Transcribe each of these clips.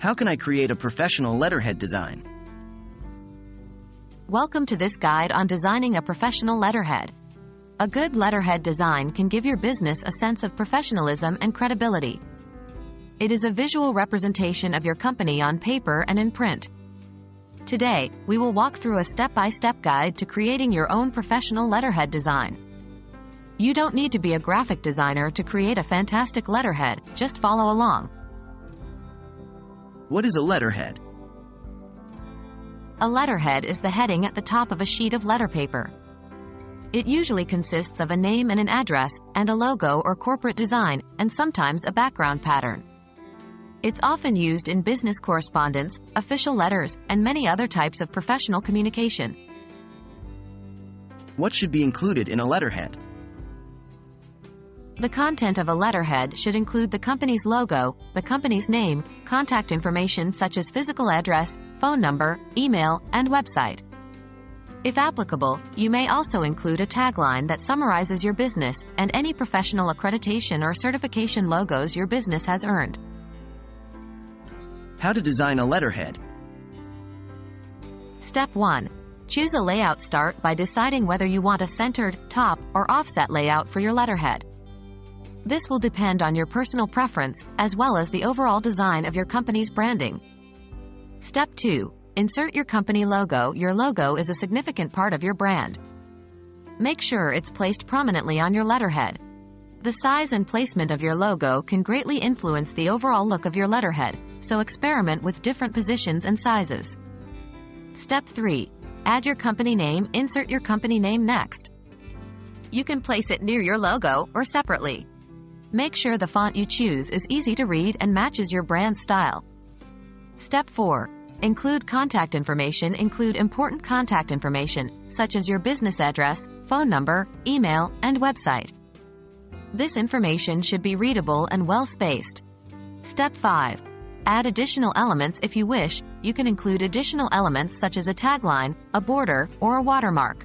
How can I create a professional letterhead design? Welcome to this guide on designing a professional letterhead. A good letterhead design can give your business a sense of professionalism and credibility. It is a visual representation of your company on paper and in print. Today, we will walk through a step-by-step guide to creating your own professional letterhead design. You don't need to be a graphic designer to create a fantastic letterhead, just follow along. What is a letterhead? A letterhead is the heading at the top of a sheet of letter paper. It usually consists of a name and an address, and a logo or corporate design, and sometimes a background pattern. It's often used in business correspondence, official letters, and many other types of professional communication. What should be included in a letterhead? The content of a letterhead should include the company's logo, the company's name, contact information such as physical address, phone number, email, and website. If applicable, you may also include a tagline that summarizes your business and any professional accreditation or certification logos your business has earned. How to design a letterhead? Step 1. Choose a layout. Start by deciding whether you want a centered, top, or offset layout for your letterhead. This will depend on your personal preference, as well as the overall design of your company's branding. Step 2. Insert your company logo. Your logo is a significant part of your brand. Make sure it's placed prominently on your letterhead. The size and placement of your logo can greatly influence the overall look of your letterhead, so experiment with different positions and sizes. Step 3. Add your company name. Insert your company name next. You can place it near your logo or separately. Make sure the font you choose is easy to read and matches your brand style. Step 4. Include contact information. Include important contact information, such as your business address, phone number, email, and website. This information should be readable and well-spaced. Step 5. Add additional elements. If you wish, you can include additional elements such as a tagline, a border, or a watermark.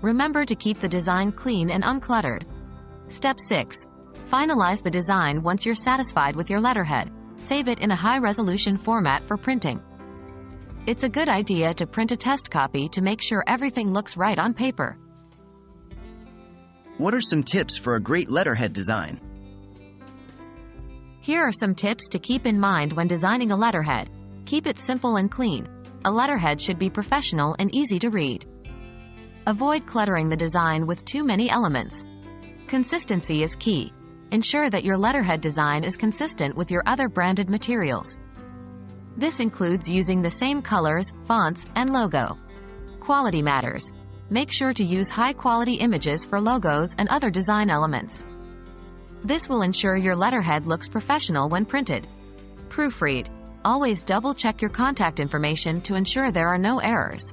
Remember to keep the design clean and uncluttered. Step 6. Finalize the design. Once you're satisfied with your letterhead, save it in a high-resolution format for printing. It's a good idea to print a test copy to make sure everything looks right on paper. What are some tips for a great letterhead design? Here are some tips to keep in mind when designing a letterhead. Keep it simple and clean. A letterhead should be professional and easy to read. Avoid cluttering the design with too many elements. Consistency is key. Ensure that your letterhead design is consistent with your other branded materials. This includes using the same colors, fonts, and logo. Quality matters. Make sure to use high-quality images for logos and other design elements. This will ensure your letterhead looks professional when printed. Proofread. Always double-check your contact information to ensure there are no errors.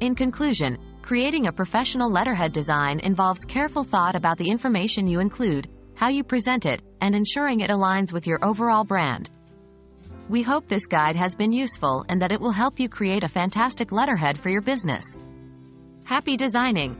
In conclusion, creating a professional letterhead design involves careful thought about the information you include, how you present it, and ensuring it aligns with your overall brand. We hope this guide has been useful and that it will help you create a fantastic letterhead for your business. Happy designing!